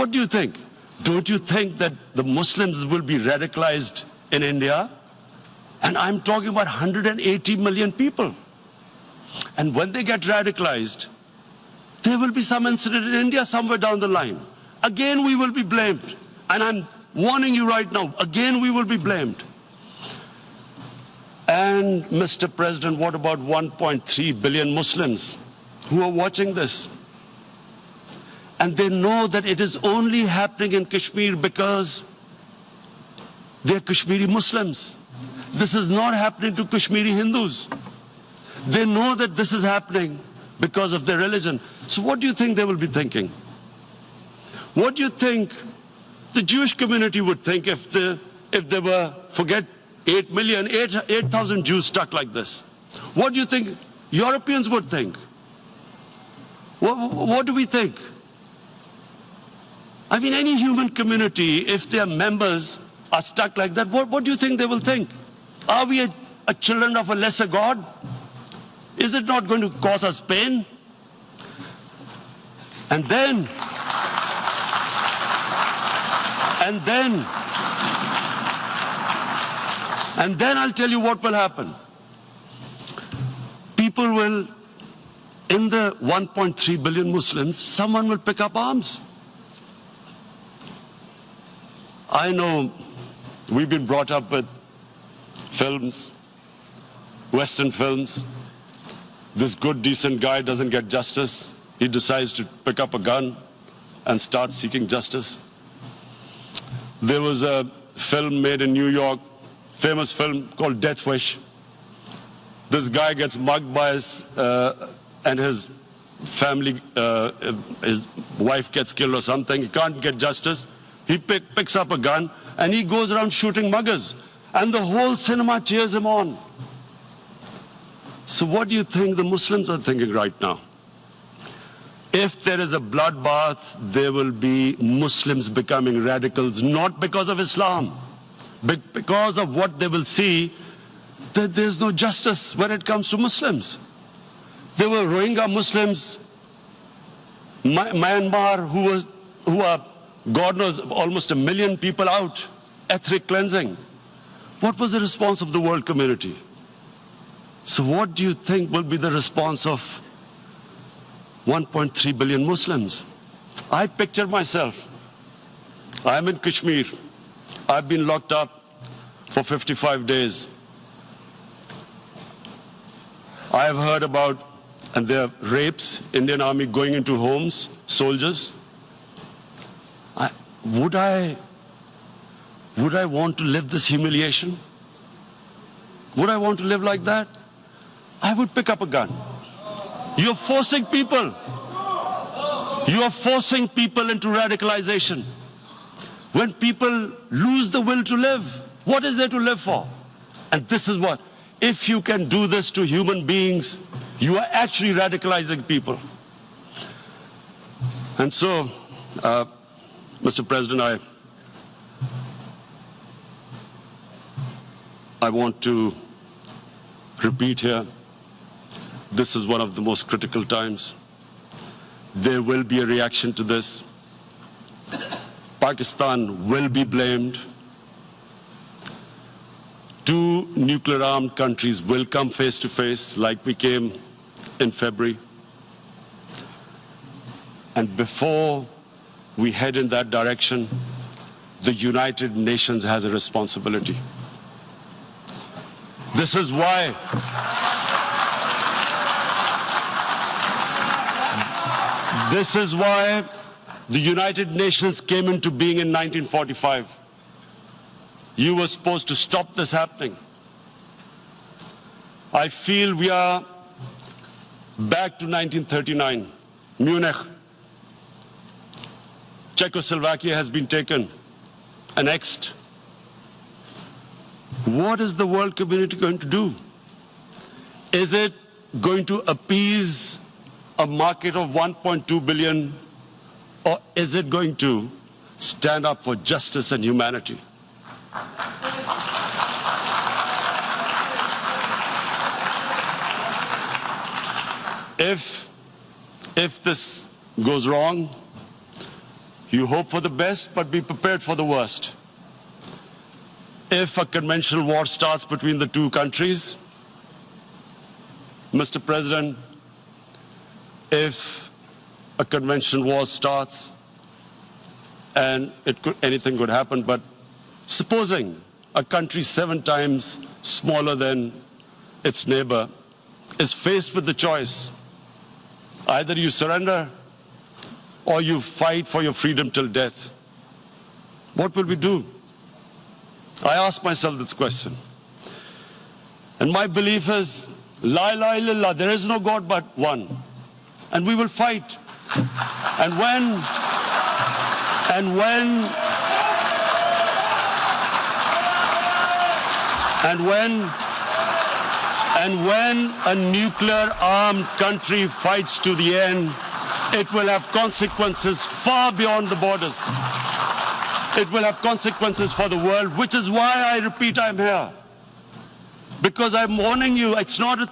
what do you think? Don't you think that the Muslims will be radicalized in India? And I'm talking about 180 million people. And when they get radicalized, there will be some incident in India somewhere down the line. Again, we will be blamed. And I'm warning you right now, again, we will be blamed. And Mr. President, what about 1.3 billion Muslims who are watching this? And they know that it is only happening in Kashmir because they're Kashmiri Muslims. This is not happening to Kashmiri Hindus. They know that this is happening because of their religion. So what do you think they will be thinking? What do you think the Jewish community would think if they were, forget 8,000 Jews stuck like this? What do you think Europeans would think? What do we think? I mean, any human community, if their members are stuck like that, what do you think they will think? Are we a children of a lesser God? Is it not going to cause us pain? And then I'll tell you what will happen. People will, in the 1.3 billion Muslims, someone will pick up arms. I know we've been brought up with films, Western films. This good, decent guy doesn't get justice. He decides to pick up a gun and start seeking justice. There was a film made in New York, famous film called Death Wish. This guy gets mugged by and his family, his wife gets killed or something. He can't get justice. He picks up a gun and he goes around shooting muggers. And the whole cinema cheers him on. So what do you think the Muslims are thinking right now? If there is a bloodbath, there will be Muslims becoming radicals, not because of Islam, but because of what they will see, that there's no justice when it comes to Muslims. There were Rohingya Muslims, Myanmar, who are, God knows, almost 1 million people out, ethnic cleansing. What was the response of the world community? So what do you think will be the response of 1.3 billion Muslims? I picture myself. I'm in Kashmir. I've been locked up for 55 days. I have heard about, and there are rapes, Indian Army going into homes, soldiers. Would I want to live this humiliation? Would I want to live like that? I would pick up a gun. You're forcing people. You are forcing people into radicalization. When people lose the will to live, what is there to live for? And this is what, if you can do this to human beings, you are actually radicalizing people. And so, Mr. President, I want to repeat here, this is one of the most critical times. There will be a reaction to this. Pakistan will be blamed. 2 nuclear-armed countries will come face to face like we came in February. And before we head in that direction, the United Nations has a responsibility. This is why the United Nations came into being in 1945. You were supposed to stop this happening. I feel we are back to 1939, Munich. Czechoslovakia has been taken, annexed. What is the world community going to do? Is it going to appease a market of 1.2 billion, or is it going to stand up for justice and humanity? If this goes wrong, You hope for the best, but be prepared for the worst. If a conventional war starts between the two countries, Mr. President, if a conventional war starts, and anything could happen, but supposing a country 7 times smaller than its neighbor is faced with the choice, either you surrender or you fight for your freedom till death, what will we do? I ask myself this question. And my belief is, la ilaha illallah, there is no God but one. And we will fight. And when a nuclear armed country fights to the end, it will have consequences far beyond the borders. It will have consequences for the world, which is why I repeat I'm here. Because I'm warning you, it's not a